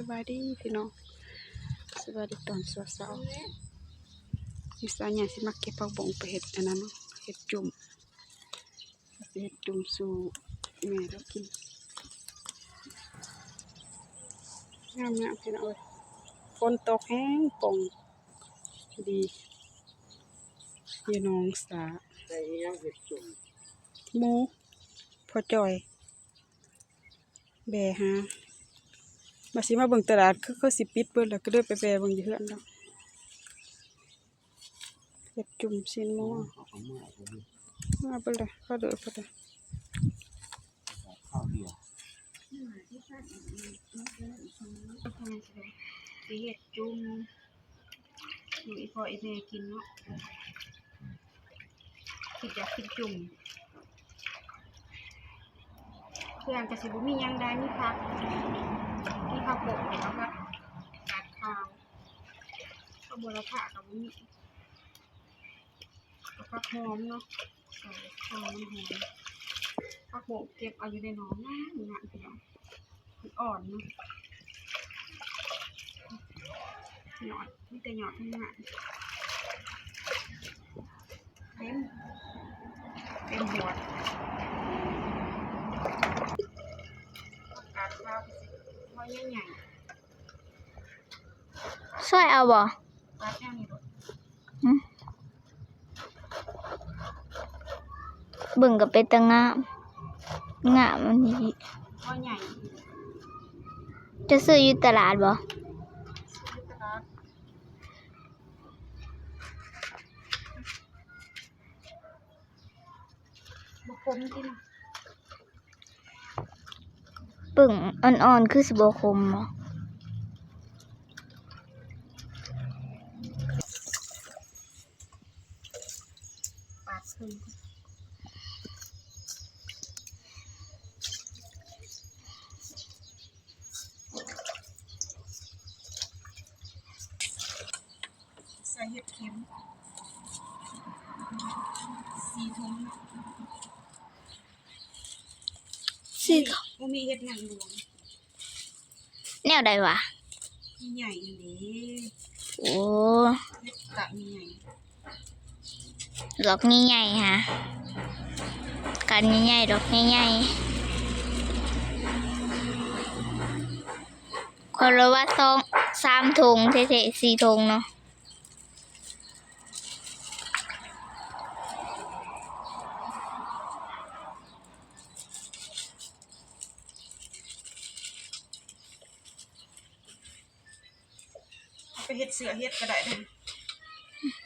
สบายดีพี่น้องสบายดีตอนเช้าๆมีสายใหญ่สิมาเก็บผักบงไปเห็ดอันนั้นเห็ดจุ่มเห็ดจุ่มสู่แม่เรากินงามๆพี่น้องฝนตกแห้งป่งดีอยู่น้องสาหมูพอจ่อยแบฮะมาสิมาเบิ่งตลาดเขาสิปิดเบิดแล้วก็เดินไปแบเบิ่งอยู่เฮือนเนาะเห็ดจุ่มซีนหมูมาเบิ่งเลยเขาเด้อเขาเด้อเห็ดจุ่มอยู่อีพ่ออีแม่กินเนาะคิดอยากกินจุ่มเพื่อนกระสิบุมียังได้มีผักโปะแล้วก็กาดข้าวข้าวบัวละผ่ากับบุมีผักหอมเนาะใส่ข้าวน้ำหอมผักโปะเก็บเอาอยู่ในหนองนะพี่น้องอ่อนเนาะหยอดนี่แต่หยอดทั้งนั้นเต็มหัวกาดข้าวว่าใหญ่ช่วยเอาบ่กาดแค่นี้บ่เบิ่งกับเป็นตะงามอันนี้ว่าใหญ่จะซื้ออยู่ตลาดบ่บุคคลที่น่ะปึ่งอ่อนๆคือสิบ่คมบ่ปาดขึ้นใส่เห็ดเข็ม4 ถุงมีเห็ดหนังหลวงแนวใดวะใหญ่นี่โอ้เห็ดกะใหญ่ดอกใหญ่ๆฮะกันใหญ่ๆดอกใหญ่ๆคนละว่า3 ถุงเท่ๆ4 ถุงเนาะไปเห็ดเสือเห็ดก็ได้นะ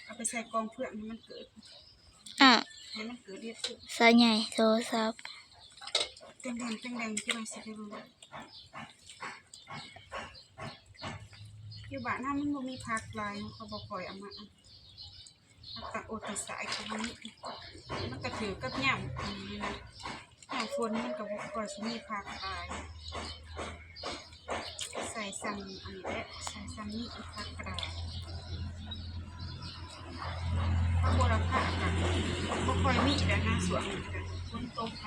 เอาไปใส่กองเพื่อนให้มันเกิดให้มันเกิดเห็ดเสือสายใหญ่โทรศัพท์แดงที่มันใส่ไปบ้างอยู่บ้านถ้ามันบ่มีผักลายเขาบอกปล่อยเอามาผักตะโอตะสายเขาบ่มีมันก็ถือกับย่ำนี่นะย่ำฝนมันก็บ่ค่อยสิมีผักลายใส่ซ้ำอันนี้แหละใส่ซ้ำนี่อีกผักกระดาษถ้าบัวละผ่ากันบ่ค่อยมีแล้วนะสวนกันฝนตกไป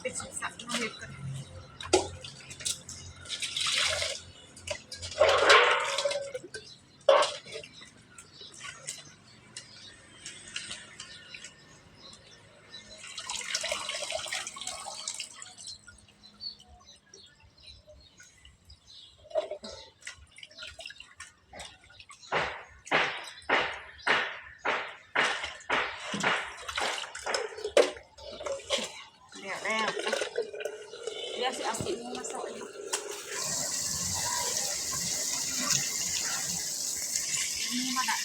เป็นสุขสันต์เราเห็นกันแล้วเดี๋ยวสิเอาสีม่วงมาใส่นี่มาดัด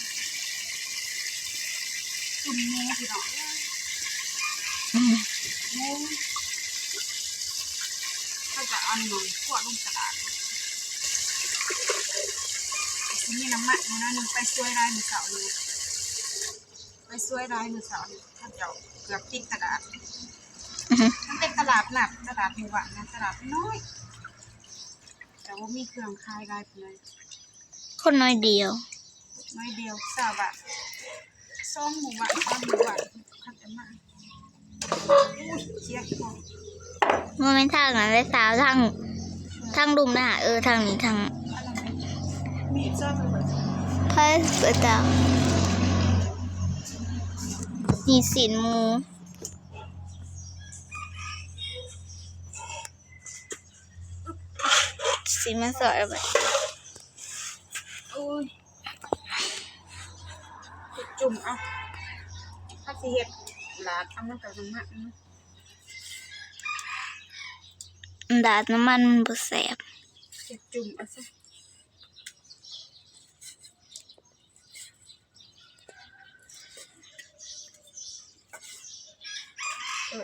จุ่มมูพี่น้องมูถ้าจะเอาหน่อยขวดลงกระดาษนี่น้ำมันนะนึงไปช่วยได้มีเสาอยู่ ไปช่วยได้มือสาวท่านเจ้าเกือบติดกระดาษ อือฮึ มันเป็นตลาดนัดตลาดหมู่บ้านนะตลาดน้อยแต่ว่ามีเครื่องขายได้เลย คนน้อยเดียว น้อยเดียว20 บาท2 หมู่บ้าน3 หมู่บ้านขัดกันมาอุ้ยเจี๊ยบพอ โมเมนต์ทางนั้นได้สาวทางดุมนะทางนี้ทาง มีดซ่อมเลย พระเปิดจ้านี่สินหมูสินมาสอยแบบ อุ้ยจุ่มเอาถ้าสิเฮ็ดลาดเอามันกับน้ำมัน ดาดน้ำมันมันบ่แสบ เฮ็ดจุ่มเอาซะ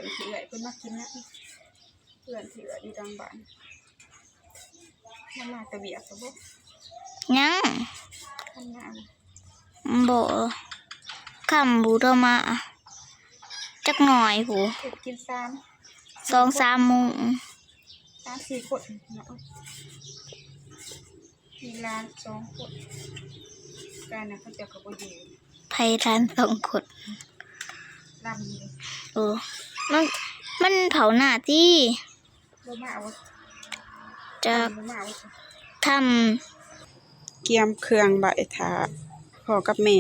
อีกทีใหญ่เพิ่นมากินนะเพื่อนที่เหลืออยู่ดังบ้านมาตะเบียกซะบ่ ยัง ทำงาน บ่คำบูโดมาจักหน่อยผู เฮ็ดกิน2-3 โมง 3-4 คนเนาะมีร้าน2 คนการน่ะเขาจะก็บ่อยู่ ไผทาน2 คน ลำเลย มันเผาหน้าที่ บ่มาเอา จะ บ่มาเอา ทำ เกียมเครื่องใบถาพ่อกับแม่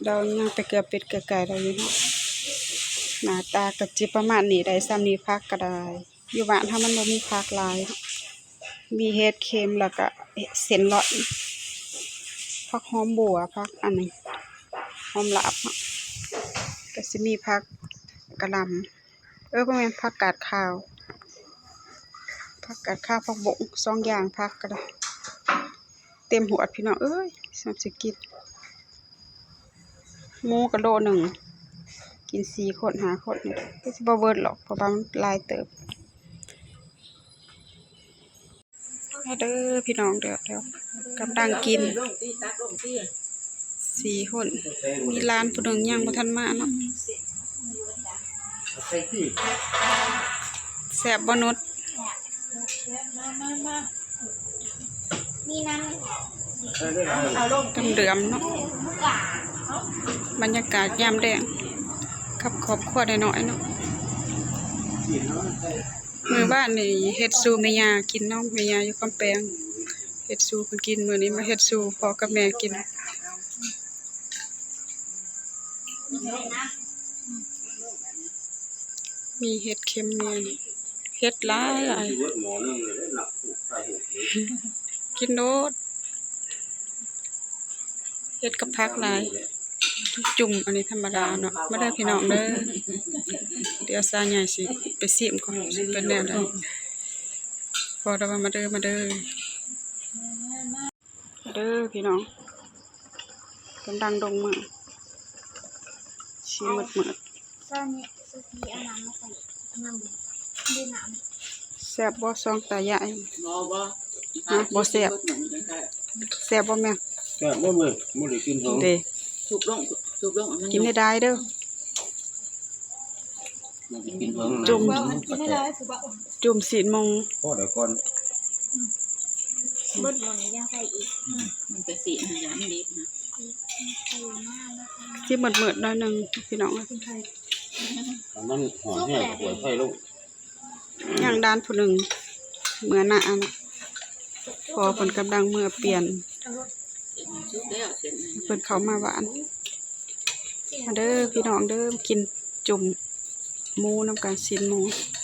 เรายังไปเกลือเป็ดเกลือไก่เราอยู่เนาะหน้าตาก็จิประมาณนี้ได้ซ้ำนี้พักก็ได้อยู่บ้านถ้ามันบ่มีพักหลายมีเห็ดเค็มแล้วก็เส้นลอดผักหอมบัวผักอันนี้หอมลาบเนาะก็สิมีผักกะหล่ำบ่แม่นผักกาดขาวผักบง2 อย่างผักก็ได้เต็มหัวพี่น้องเอ้ยสำสิกินหมูกะโลหนึ่งกิน4 คน5 คนนี่ก็สิบ่เบิดหรอกเพราะว่ามันหลายเติบเด้อพี่น้องเดี๋ยวกำลังกิน4 คนมีร้านผู้หนึ่งยังบ่ทันมาเนาะแซ่บบ่นุช มีน้ กำเดือมเนาะบรรยากาศยามแดงกับครอบครัวน้อยๆเนาะมื้อบ้านนี่เฮ็ดสู่แม่ย่ากินเนาะแม่ย่าอยู่กำแพงเฮ็ดสู่เพิ่นกินมื้อนี้มาเฮ็ดสู่พ่อกับแม่กินมีเห็ดเค็มมีเห็ดหลายกินโดดเห็ดกับผักหลายจุ่มอันนี้ธรรมดาเนาะมาเด้อพี่น้องเด้อเดี๋ยวซาใหญ่สิไปซิมก่อนสิเป็นแนวใดพอแล้วมาเด้อเด้อพี่น้องกำลังดงมือชีมืด ำตอนนี้สุกี้เอาน้ำมาใส่น้ำด้วยน้ แซ่บบ่ซองตายาย บ่แซ่บบ่แม่ แซ่บบ่มื้อบ่ได้กินของ เด้ ถูกลงอันนั้น กินได้เด้อ บ่ได้กินของ จุ่มศีลมง พอเดี๋ยวก่อน ำบดลงยังใส่อีก มันจะสีมันอย่างนี้นะ ที่มืดๆหน่อยหนึงพี่น้อง ถ้ามันหอมแห้งก็ปล่อยไฟลง ย่างด้านผู้หนึงเมื่อหน้าอันพอเพิ่นกำลังเมื่อเปลี่ยน ชุบแล้วเสร็จ เพิ่นเข้ามาบ้านมาเด้อพี่น้องเด้อกินจุ่มหมูนำกันศีลหมู เ